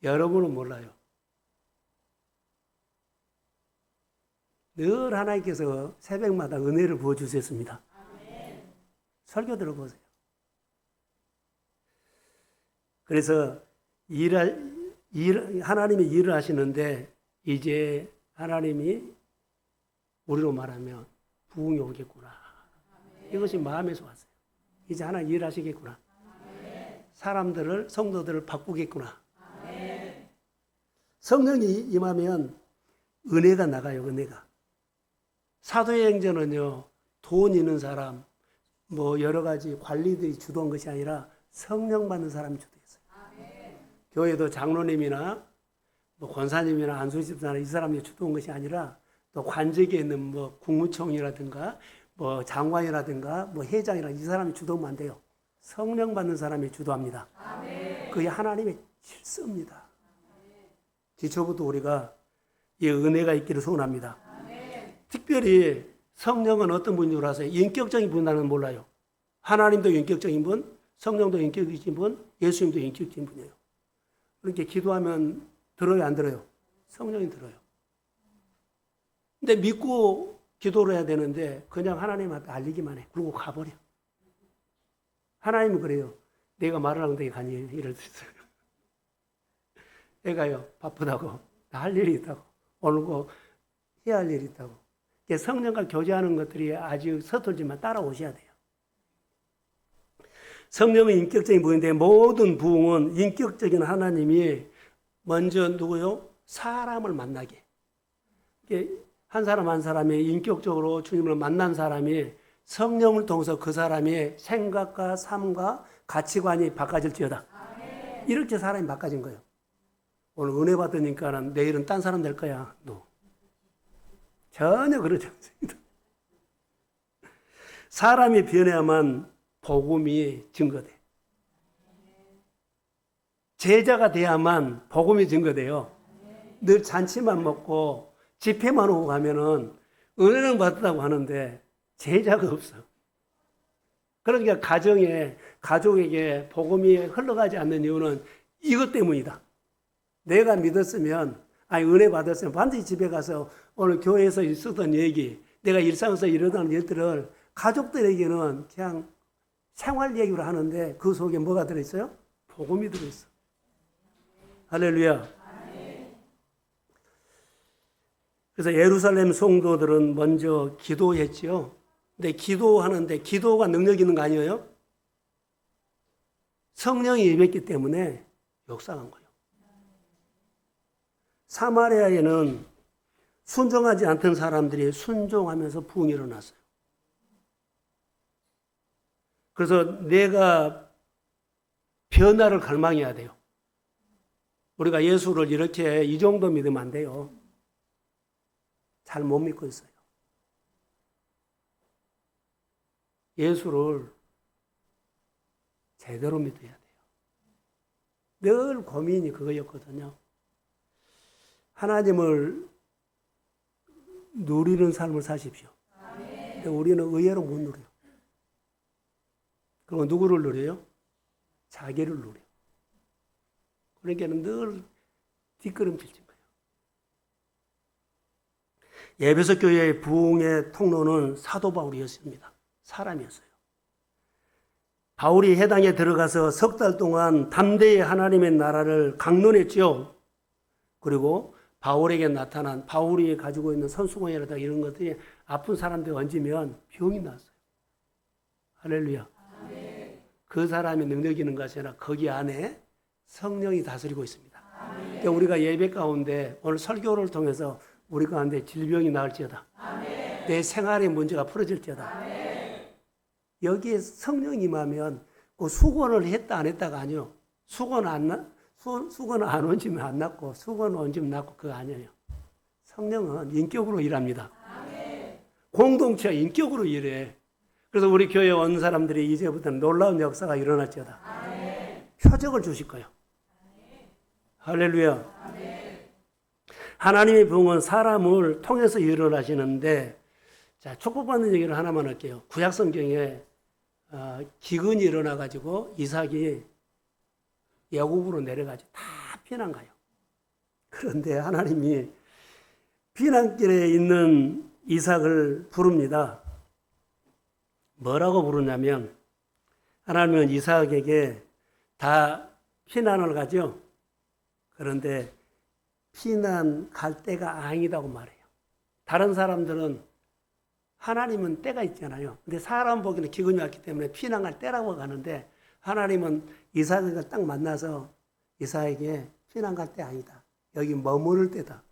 여러분은 몰라요. 늘 하나님께서 새벽마다 은혜를 부어주셨습니다. 설교 들어보세요. 그래서 하나님이 일을 하시는데 이제 하나님이 우리로 말하면 부흥이 오겠구나. 이것이 마음에서 왔어요. 이제 하나님 일하시겠구나. 사람들을, 성도들을 바꾸겠구나. 성령이 임하면 은혜가 나가요, 은혜가. 사도의 행전은요, 돈 있는 사람, 여러 가지 관리들이 주도한 것이 아니라 성령 받는 사람이 주도했어요. 교회도 장로님이나 뭐 권사님이나 안수집사나 이 사람이 주도한 것이 아니라 또 관직에 있는 뭐 국무총리라든가 뭐 장관이라든가 뭐 회장이라 이 사람이 주도하면 안 돼요. 성령 받는 사람이 주도합니다. 그게 하나님의 질서입니다. 지초부터 우리가 이 은혜가 있기를 소원합니다. 특별히 성령은 어떤 분인 줄 아세요? 인격적인 분이라는 몰라요. 하나님도 인격적인 분, 성령도 인격적인 분, 예수님도 인격적인 분이에요. 그렇게 기도하면 들어요, 안 들어요? 성령이 들어요. 근데 믿고 기도를 해야 되는데 그냥 하나님 앞에 알리기만 해. 그리고 가버려. 하나님은 그래요. 내가 말을 하는데 가니 이럴 수 있어요. 애가요, 바쁘다고. 나 할 일이 있다고. 오늘 거 해야 할 일이 있다고. 성령과 교제하는 것들이 아주 서툴지만 따라오셔야 돼요. 성령은 인격적인 부인데 모든 부흥은 인격적인 하나님이 먼저 누구요? 사람을 만나게. 한 사람 한 사람이 인격적으로 주님을 만난 사람이 성령을 통해서 그 사람의 생각과 삶과 가치관이 바꿔질지어다. 이렇게 사람이 바꿔진 거예요. 오늘 은혜 받으니까는 내일은 딴 사람 될 거야. 너. 전혀 그렇지 않습니다. 사람이 변해야만 복음이 증거돼. 제자가 돼야만 복음이 증거돼요. 늘 잔치만 먹고 집회만 오고 가면은 은혜는 받았다고 하는데 제자가 없어. 그러니까 가족에게 복음이 흘러가지 않는 이유는 이것 때문이다. 내가 믿었으면, 은혜 받았으면 반드시 집에 가서 오늘 교회에서 있었던 얘기, 내가 일상에서 이러던 일들을 가족들에게는 그냥 생활 얘기로 하는데 그 속에 뭐가 들어있어요? 복음이 들어있어. 할렐루야. 그래서 예루살렘 성도들은 먼저 기도했죠. 근데 기도하는데 기도가 능력 있는 거 아니에요? 성령이 임했기 때문에 역사한 거예요. 사마리아에는 순종하지 않던 사람들이 순종하면서 부흥이 일어났어요. 그래서 내가 변화를 갈망해야 돼요. 우리가 예수를 이렇게 이 정도 믿으면 안 돼요. 잘 못 믿고 있어요. 예수를 제대로 믿어야 돼요. 늘 고민이 그거였거든요. 하나님을 누리는 삶을 사십시오. 근데 우리는 의외로 못 누려요. 그럼 누구를 누려요? 자기를 누려요. 그러니까 늘 뒷걸음질 친 거예요. 에베소 교회의 부흥의 통로는 사도 바울이었습니다. 사람이었어요. 바울이 해당에 들어가서 석 달 동안 담대히 하나님의 나라를 강론했죠. 그리고 바울에게 나타난 바울이 가지고 있는 선수공이라든가 이런 것들이 아픈 사람들 얹으면 병이 났어요. 할렐루야. 그 사람이 능력 있는 것이 아니라 거기 안에 성령이 다스리고 있습니다. 그러니까 우리가 예배 가운데 오늘 설교를 통해서 우리 가운데 질병이 나을지어다. 내 생활의 문제가 풀어질지어다. 여기에 성령이 임하면 그 수건을 했다 안 했다가 아니요. 수건 안 얹으면 안 낫고 수건 얹으면 낫고 그거 아니에요. 성령은 인격으로 일합니다. 공동체가 인격으로 일해. 그래서 우리 교회에 온 사람들이 이제부터는 놀라운 역사가 일어날지어다. 표적을 주실 거예요. 할렐루야. 하나님의 부흥은 사람을 통해서 일어나시는데, 자, 축복받는 얘기를 하나만 할게요. 구약 성경에 기근이 일어나가지고 이삭이 애굽으로 내려가지고 다 피난 가요. 그런데 하나님이 피난길에 있는 이삭을 부릅니다. 뭐라고 부르냐면 하나님은 이삭에게 다 피난을 가죠. 그런데 피난 갈 때가 아니다고 말해요. 다른 사람들은 하나님은 때가 있잖아요. 근데 사람 보기에는 기근이 왔기 때문에 피난 갈 때라고 가는데 하나님은 이삭을 딱 만나서 이삭에게 피난 갈 때 아니다. 여기 머무를 때다.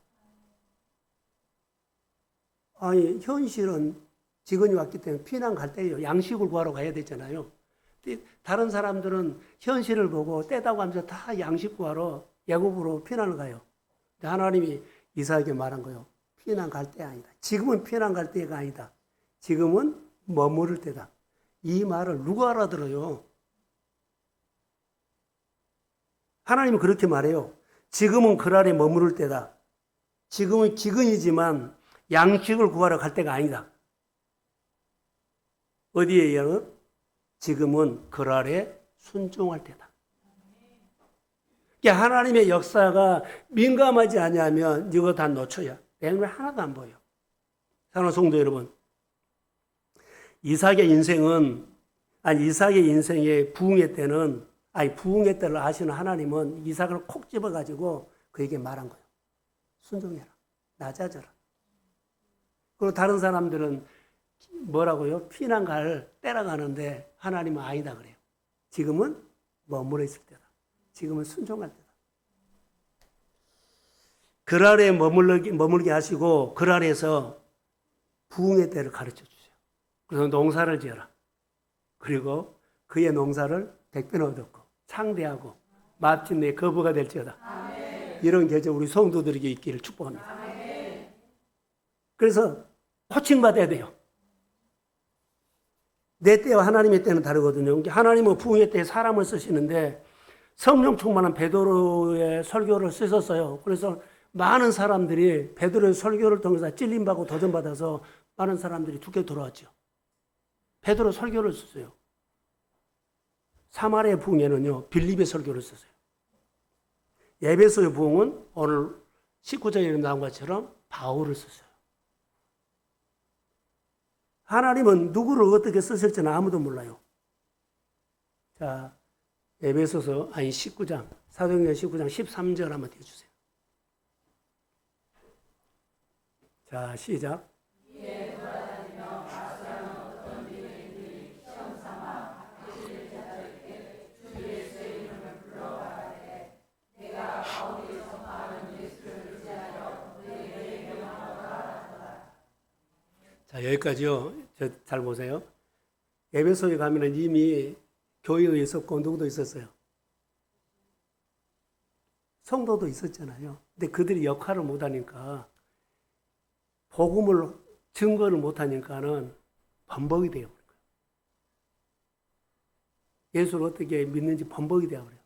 아니 현실은 기근이 왔기 때문에 피난 갈 때예요. 양식을 구하러 가야 되잖아요. 다른 사람들은 현실을 보고 때다고 하면서 다 양식 구하러 애굽으로 피난을 가요. 근데 하나님이 이삭에게 말한 거예요. 피난 갈 때 아니다. 지금은 피난 갈 때가 아니다. 지금은 머무를 때다. 이 말을 누가 알아들어요? 하나님은 그렇게 말해요. 지금은 그랄에 머무를 때다. 지금은 기근이지만 양식을 구하러 갈 때가 아니다. 어디에요? 지금은 그랄에 순종할 때다. 하나님의 역사가 민감하지 않으면 이거 다 놓쳐야 내용이 하나도 안 보여. 사랑하는 성도 여러분, 이삭의 인생의 부흥의 때는, 부흥의 때를 아시는 하나님은 이삭을 콕 집어가지고 그에게 말한 거예요. 순종해라. 낮아져라. 그리고 다른 사람들은 뭐라고요? 피난 갈 때라 가는데 하나님은 아니다 그래요. 지금은 머물러 있을 때다. 지금은 순종할 때다. 그랄에 머물게 하시고 그랄에서 부흥의 때를 가르쳐 주세요. 그래서 농사를 지어라. 그리고 그의 농사를 백배나 얻었고 창대하고 마침내 거부가 될지어다. 아멘. 이런 계절 우리 성도들에게 있기를 축복합니다. 아멘. 그래서 호칭받아야 돼요. 내 때와 하나님의 때는 다르거든요. 하나님은 부흥의 때에 사람을 쓰시는데 성령 충만한 베드로의 설교를 쓰셨어요. 그래서 많은 사람들이 베드로의 설교를 통해서 찔림받고 도전받아서 많은 사람들이 죽게 돌아왔죠. 베드로 설교를 썼어요. 사마리아 부흥에는요, 빌립의 설교를 썼어요. 에베소의 부흥은 오늘 19절에 나온 것처럼 바울을 썼어요. 하나님은 누구를 어떻게 쓰실지는 아무도 몰라요. 자, 에베소서 19장, 사도행전 19장 13절 한번 띄워주세요. 자, 시작. 자, 여기까지요. 잘 보세요. 에베소에 가면은 이미 교회도 있었고 누구도 있었어요. 성도도 있었잖아요. 근데 그들이 역할을 못하니까 복음을 증거를 못하니까는 범벅이 돼요. 예수를 어떻게 믿는지 범벅이 되어버려요.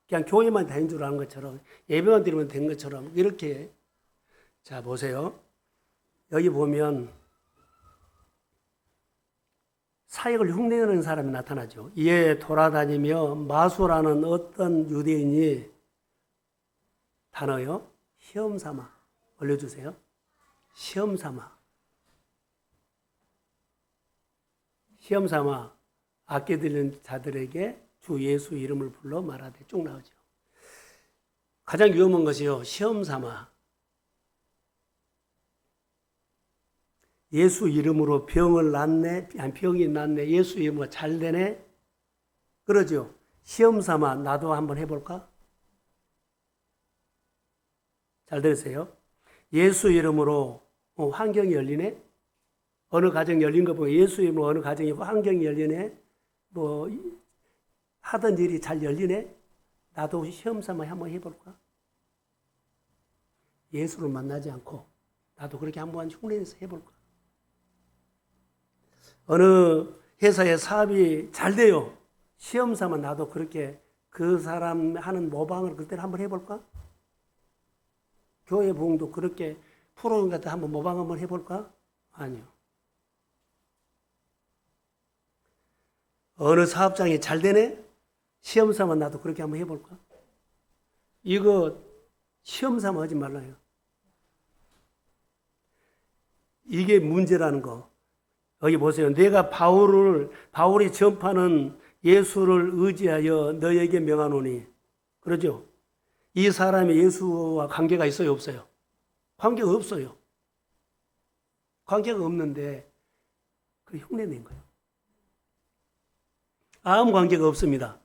그냥 교회만 다닌 줄 아는 것처럼 예배만 드리면 된 것처럼 이렇게. 자, 보세요. 여기 보면 사역을 흉내내는 사람이 나타나죠. 이에 돌아다니며 마수라는 어떤 유대인이 단어요. 시험 삼아. 올려주세요. 시험 삼아. 시험 삼아 아껴들는 자들에게 주 예수 이름을 불러 말하되 쭉 나오죠. 가장 위험한 것이요. 시험 삼아. 예수 이름으로 병을 낫네, 병이 낫네, 예수 이름으로 잘 되네. 그러죠. 시험 삼아 나도 한번 해볼까? 잘 들으세요. 예수 이름으로 환경이 열리네? 어느 가정이 열린 거 보면 예수 이름으로 어느 가정이 환경이 열리네? 뭐 하던 일이 잘 열리네? 나도 시험 삼아 한번 해볼까? 예수를 만나지 않고 나도 그렇게 한번 흉내내서 해볼까? 어느 회사의 사업이 잘 돼요. 시험 삼아 나도 그렇게 그 사람 하는 모방을 그때는 한번 해볼까? 교회 부흥도 그렇게 프로그램 같은 한번 모방 한번 해볼까? 아니요. 어느 사업장이 잘 되네? 시험 삼아 나도 그렇게 한번 해볼까? 이거 시험 삼아 하지 말라요. 이게 문제라는 거. 여기 보세요. 내가 바울이 전파하는 예수를 의지하여 너에게 명하노니. 그러죠? 이 사람이 예수와 관계가 있어요? 없어요? 관계가 없어요. 관계가 없는데 그 흉내낸 거예요. 아무 관계가 없습니다.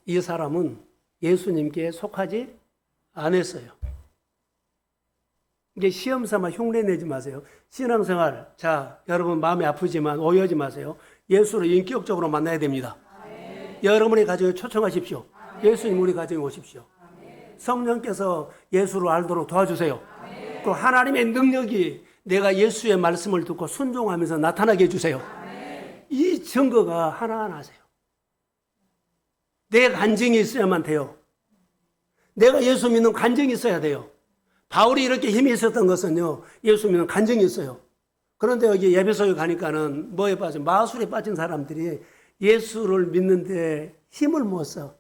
이 사람은 예수님께 속하지 않았어요. 이게 시험 삼아 흉내 내지 마세요. 신앙생활, 자, 여러분 마음이 아프지만 오해하지 마세요. 예수를 인격적으로 만나야 됩니다. 여러분의 가정에 초청하십시오. 예수님 우리 가정에 오십시오. 성령께서 예수를 알도록 도와주세요. 또 하나님의 능력이 내가 예수의 말씀을 듣고 순종하면서 나타나게 해주세요. 이 증거가 하나하나 하세요. 내 간증이 있어야만 돼요. 내가 예수 믿는 간증이 있어야 돼요. 바울이 이렇게 힘이 있었던 것은요, 예수 믿는 간증이 있어요. 그런데 여기 예배소에 가니까는 뭐에 빠진, 마술에 빠진 사람들이 예수를 믿는데 힘을 못 써.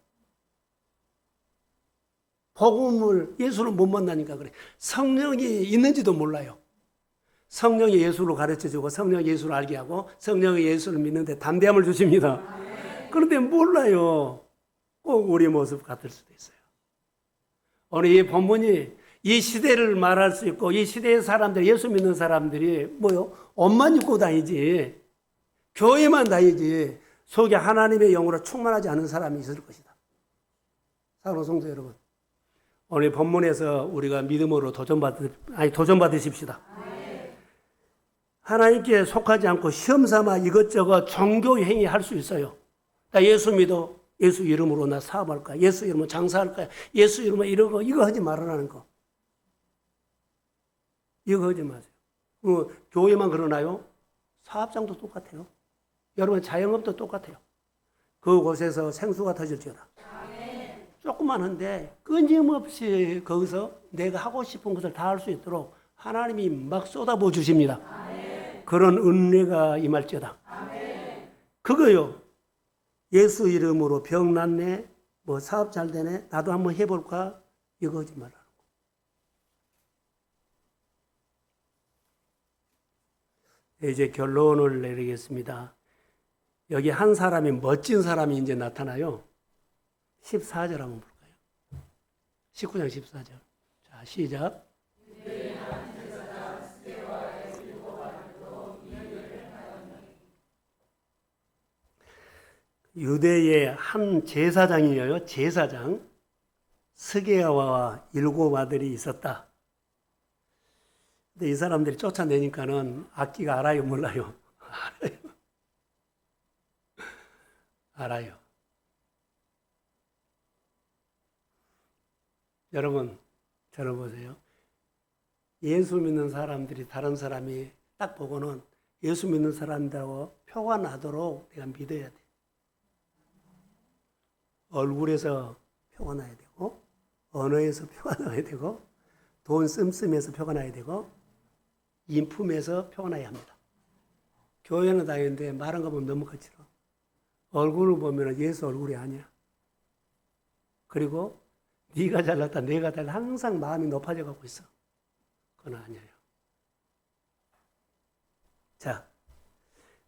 복음을, 예수를 못 만나니까 그래. 성령이 있는지도 몰라요. 성령이 예수를 가르쳐주고 성령이 예수를 알게 하고 성령이 예수를 믿는데 담대함을 주십니다. 그런데 몰라요. 꼭 우리 모습 같을 수도 있어요. 오늘 이 본문이 이 시대를 말할 수 있고 이 시대의 사람들, 예수 믿는 사람들이 뭐요? 옷만 입고 다니지, 교회만 다니지 속에 하나님의 영으로 충만하지 않은 사람이 있을 것이다. 사랑하는 성도 여러분, 오늘 본문에서 우리가 믿음으로 도전받으십시다. 하나님께 속하지 않고 시험 삼아 이것저것 종교 행위 할 수 있어요. 나 예수 믿어. 예수 이름으로 나 사업할까? 예수 이름으로 장사할까? 예수 이름으로 이러고, 이거 하지 말라는 거. 이거 하지 마세요. 교회만 그러나요? 사업장도 똑같아요. 여러분 자영업도 똑같아요. 그곳에서 생수가 터질지어다. 조그만 한데 끊임없이 거기서 내가 하고 싶은 것을 다 할 수 있도록 하나님이 막 쏟아부어 주십니다. 그런 은혜가 임할지어다. 그거요. 예수 이름으로 병 낫네, 뭐 사업 잘 되네, 나도 한번 해볼까? 이거 하지 말라는 거. 이제 결론을 내리겠습니다. 여기 한 사람이, 멋진 사람이 이제 나타나요. 14절 한번 볼까요? 19장 14절. 자, 시작. 유대의 한 제사장이에요. 제사장. 스게야와 7 아들이 있었다. 근데 이 사람들이 쫓아내니까는 악기가 알아요, 몰라요? 알아요. 알아요. 여러분, 저를 보세요. 예수 믿는 사람들이 다른 사람이 딱 보고는 예수 믿는 사람들하고 표가 나도록 내가 믿어야 돼. 얼굴에서 표가 나야 되고, 언어에서 표가 나야 되고, 돈 씀씀에서 표가 나야 되고, 인품에서 표가 나야 합니다. 교회는 다니는데 말한 거 보면 너무 거칠어. 얼굴을 보면 예수 얼굴이 아니야. 그리고 네가 잘났다, 내가 잘났다, 항상 마음이 높아져 가고 있어. 그건 아니에요. 자,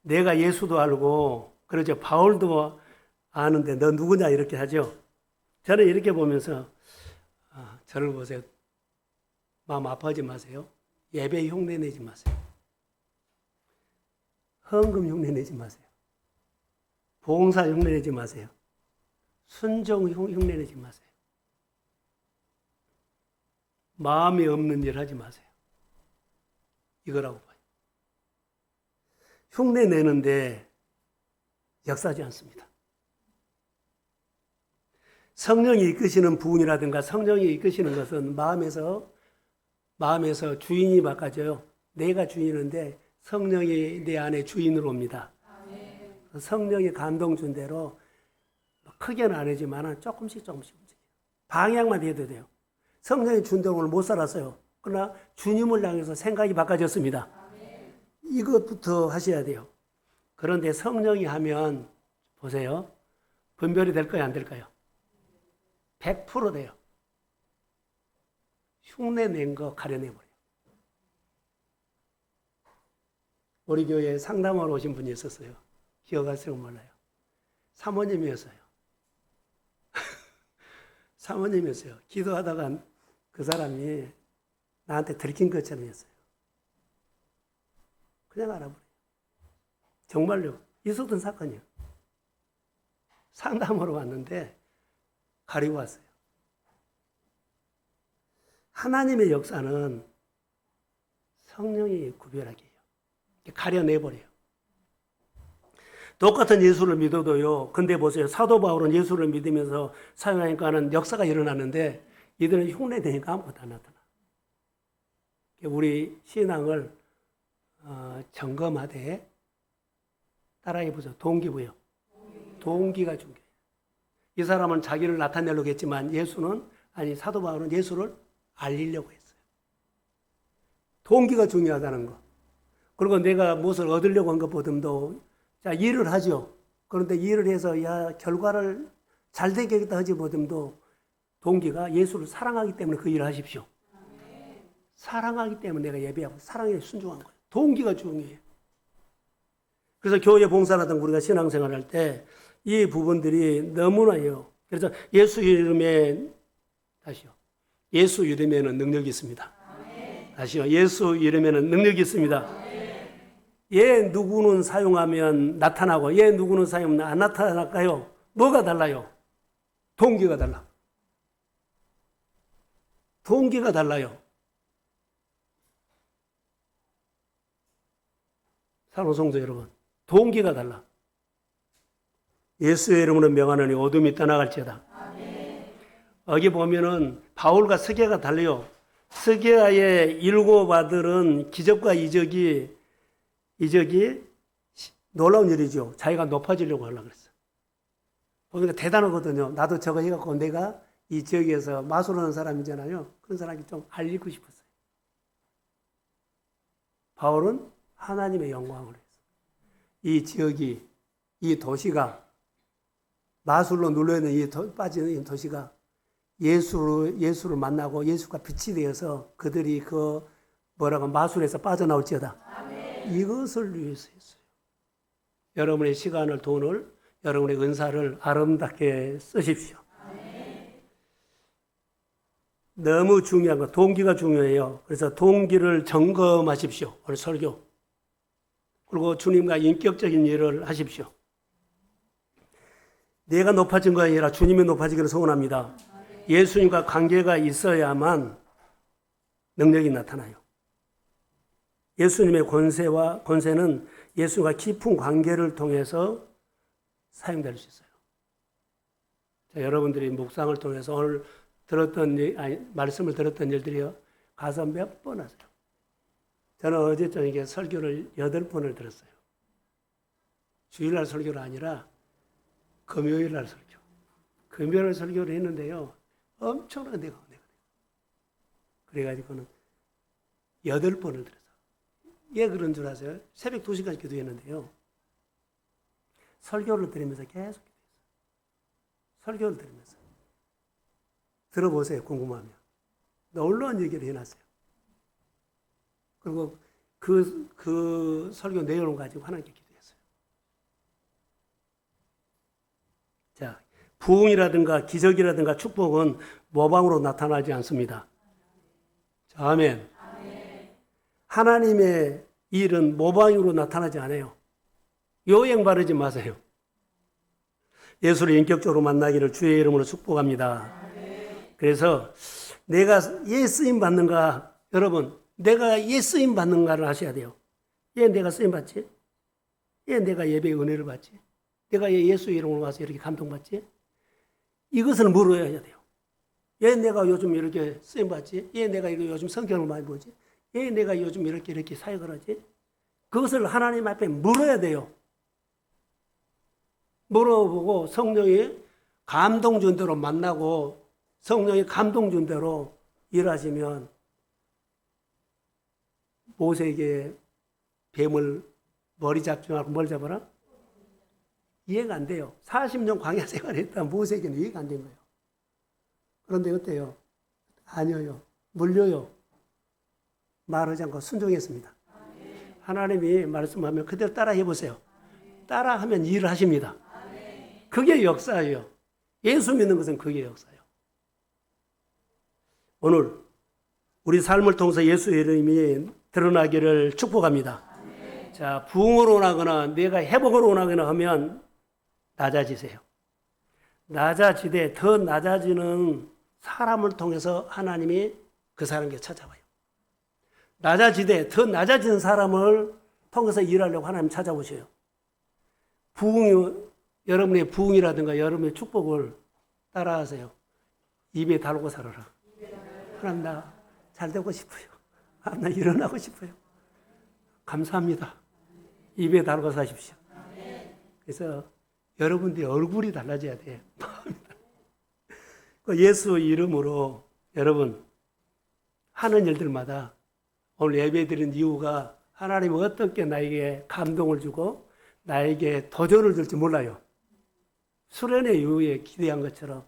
내가 예수도 알고, 그러죠. 바울도 아는데 너 누구냐 이렇게 하죠. 저는 이렇게 보면서 저를 보세요. 마음 아파하지 마세요. 예배 흉내 내지 마세요. 헌금 흉내 내지 마세요. 봉사 흉내 내지 마세요. 순종 흉내 내지 마세요. 마음이 없는 일 하지 마세요. 이거라고 봐요. 흉내 내는데 역사하지 않습니다. 성령이 이끄시는 부분이라든가 성령이 이끄시는 것은 마음에서 주인이 바꿔져요. 내가 주인인데 성령이 내 안에 주인으로 옵니다. 성령이 감동 준 대로 크게는 안 하지만 조금씩 움직여요. 방향만 해도 돼요. 성령이 준 대로 못 살았어요. 그러나 주님을 향해서 생각이 바꿔졌습니다. 이것부터 하셔야 돼요. 그런데 성령이 하면 보세요. 분별이 될까요? 안 될까요? 100% 돼요. 흉내 낸 거 가려내버려요. 우리 교회에 상담하러 오신 분이 있었어요. 기억하실지 몰라요. 사모님이었어요. 사모님이었어요. 기도하다가 그 사람이 나한테 들킨 것처럼 했어요. 그냥 알아버려요. 정말요. 있었던 사건이에요. 상담하러 왔는데 가리고 왔어요. 하나님의 역사는 성령이 구별하게 해요. 가려내버려요. 똑같은 예수를 믿어도요. 근데 보세요. 사도 바울은 예수를 믿으면서 사용하니까는 역사가 일어났는데 이들은 흉내되니까 아무것도 안 나타나. 우리 신앙을 점검하되 따라해보죠. 동기부여. 동기가 중요해요. 이 사람은 자기를 나타내려고 했지만 사도 바울은 예수를 알리려고 했어요. 동기가 중요하다는 거. 그리고 내가 무엇을 얻으려고 한 것보다도 자, 일을 하죠. 그런데 일을 해서 결과를 잘 되겠다 하지 보담도 동기가 예수를 사랑하기 때문에 그 일을 하십시오. 사랑하기 때문에 내가 예배하고 사랑에 순종한 거예요. 동기가 중요해요. 그래서 교회 봉사라든가 우리가 신앙생활 할 때 이 부분들이 너무나요. 그래서 예수 이름에 다시요. 예수 이름에는 능력이 있습니다. 다시요. 예수 이름에는 능력이 있습니다. 얘 누구는 사용하면 나타나고 얘 누구는 사용하면 안 나타날까요? 뭐가 달라요? 동기가 달라. 동기가 달라요. 사랑하는 성도 여러분, 동기가 달라. 예수의 이름으로 명하노니 어둠이 떠나갈지어다. 여기 보면은 바울과 스게가 달라요. 스게아의 일곱 아들은 기적과 이적이 놀라운 일이죠. 자기가 높아지려고 하려고 그랬어. 그러니까 대단하거든요. 나도 저거 해갖고 내가 이 지역에서 마술하는 사람이잖아요. 그런 사람이 좀 알리고 싶었어요. 바울은 하나님의 영광을 했어. 이 지역이, 이 도시가 마술로 눌려있는 빠지는 이 도시가 예수를 만나고 예수가 빛이 되어서 그들이 마술에서 빠져나올지어다. 아멘. 이것을 위해서 했어요. 여러분의 시간을, 돈을, 여러분의 은사를 아름답게 쓰십시오. 아멘. 너무 중요한 거, 동기가 중요해요. 그래서 동기를 점검하십시오. 오늘 설교. 그리고 주님과 인격적인 일을 하십시오. 내가 높아진 것이 아니라 주님이 높아지기를 소원합니다. 예수님과 관계가 있어야만 능력이 나타나요. 예수님의 권세는 예수와 깊은 관계를 통해서 사용될 수 있어요. 자, 여러분들이 묵상을 통해서 오늘 말씀을 들었던 일들이요. 가서 몇 번 하세요. 저는 어제 저녁에 설교를 8번을 들었어요. 주일날 설교가 아니라 금요일날 설교. 금요일 설교를 했는데요. 엄청나게 내가. 그래가지고는 8번을 들었어요. 왜 그런 줄 아세요? 새벽 2시까지 기도했는데요. 설교를 들으면서 계속 기도했어요. 설교를 들으면서. 들어보세요. 궁금하면. 놀라운 얘기를 해놨어요. 그리고 그 설교 내용을 가지고 하나님께 기도했어요. 자, 부흥이라든가 기적이라든가 축복은 모방으로 나타나지 않습니다. 자, 아멘. 하나님의 일은 모방으로 나타나지 않아요. 요행 바르지 마세요. 예수를 인격적으로 만나기를 주의 이름으로 축복합니다. 그래서 내가 예 쓰임 받는가, 여러분, 내가 예 쓰임 받는가를 하셔야 돼요. 예, 내가 쓰임 받지? 예, 내가 예배의 은혜를 받지? 내가 예수 이름으로 와서 이렇게 감동받지? 이것을 물어야 돼요. 예, 내가 요즘 이렇게 쓰임 받지? 예, 내가 요즘 성경을 많이 보지? 예, 내가 요즘 이렇게 사역을 하지? 그것을 하나님 앞에 물어야 돼요. 물어보고 성령이 감동 준 대로 만나고 성령이 감동 준 대로 일하시면 모세에게 뱀을 머리 잡지 말고 뭘 잡아라? 이해가 안 돼요. 40년 광야 생활을 했다 모세에게는 이해가 안 된 거예요. 그런데 어때요? 아니에요. 물려요. 말하지 않고 순종했습니다. 하나님이 말씀하면 그대로 따라 해보세요. 따라하면 일을 하십니다. 그게 역사예요. 예수 믿는 것은 그게 역사예요. 오늘 우리 삶을 통해서 예수의 이름이 드러나기를 축복합니다. 자, 부흥으로 원하거나 내가 회복으로 원하거나 하면 낮아지세요. 낮아지되 더 낮아지는 사람을 통해서 하나님이 그 사람에게 찾아와요. 낮아지되 더 낮아지는 사람을 통해서 일하려고 하나님 찾아오셔요. 여러분의 부흥이라든가 여러분의 축복을 따라하세요. 입에 달고 살아라. 하나님, 나 잘 되고 싶어요. 나 일어나고 싶어요. 감사합니다. 입에 달고 사십시오. 그래서 여러분들의 얼굴이 달라져야 돼요. 예수 이름으로 여러분 하는 일들마다 오늘 예배 드린 이유가 하나님은 어떻게 나에게 감동을 주고 나에게 도전을 줄지 몰라요. 수련회 이후에 기대한 것처럼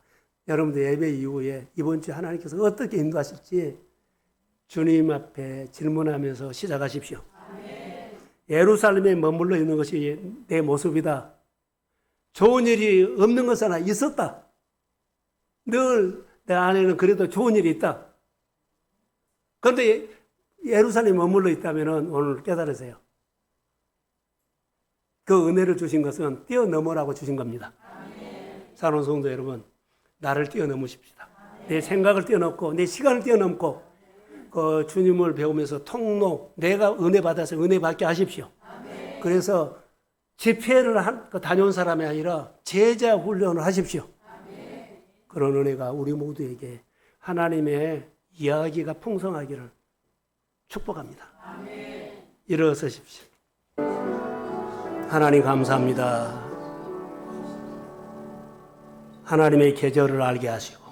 여러분들 예배 이후에 이번 주에 하나님께서 어떻게 인도하실지 주님 앞에 질문하면서 시작하십시오. 아멘. 예루살렘에 머물러 있는 것이 내 모습이다. 좋은 일이 없는 것은 하나 있었다. 늘 내 안에는 그래도 좋은 일이 있다. 그런데 예루살렘에 머물러 있다면 오늘 깨달으세요. 그 은혜를 주신 것은 뛰어넘으라고 주신 겁니다. 사랑하는 성도 여러분, 나를 뛰어넘으십시다. 내 생각을 뛰어넘고 내 시간을 뛰어넘고 그 주님을 배우면서 통로, 내가 은혜 받아서 은혜 받게 하십시오. 그래서 집회를 다녀온 사람이 아니라 제자 훈련을 하십시오. 그런 은혜가 우리 모두에게 하나님의 이야기가 풍성하기를 축복합니다. 일어서십시오. 하나님 감사합니다. 하나님의 계절을 알게 하시고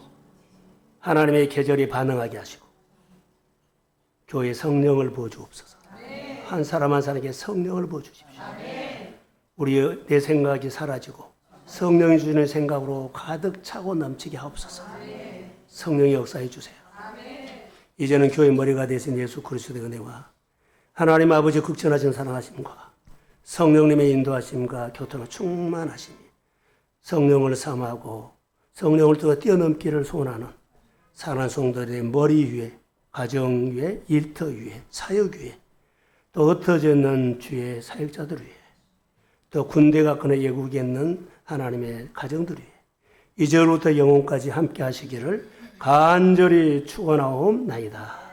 하나님의 계절에 반응하게 하시고 교회 성령을 부어주옵소서. 한 사람 한 사람에게 성령을 부어주십시오. 우리 내 생각이 사라지고 성령이 주는 생각으로 가득 차고 넘치게 하옵소서. 성령이 역사해 주세요. 이제는 교회 머리가 되신 예수 그리스도의 은혜와 하나님 아버지 극전하신 사랑하심과 성령님의 인도하심과 교통을 충만하심이 성령을 삼하고 성령을 통해 뛰어넘기를 소원하는 사랑하는 성도들의 머리 위에, 가정 위에, 일터 위에, 사역 위에, 또 흩어져 있는 주의 사역자들 위에, 또 군대가 끊어 예국에 있는 하나님의 가정들 위에 이제부터 영혼까지 함께 하시기를 간절히 축원하옵나이다.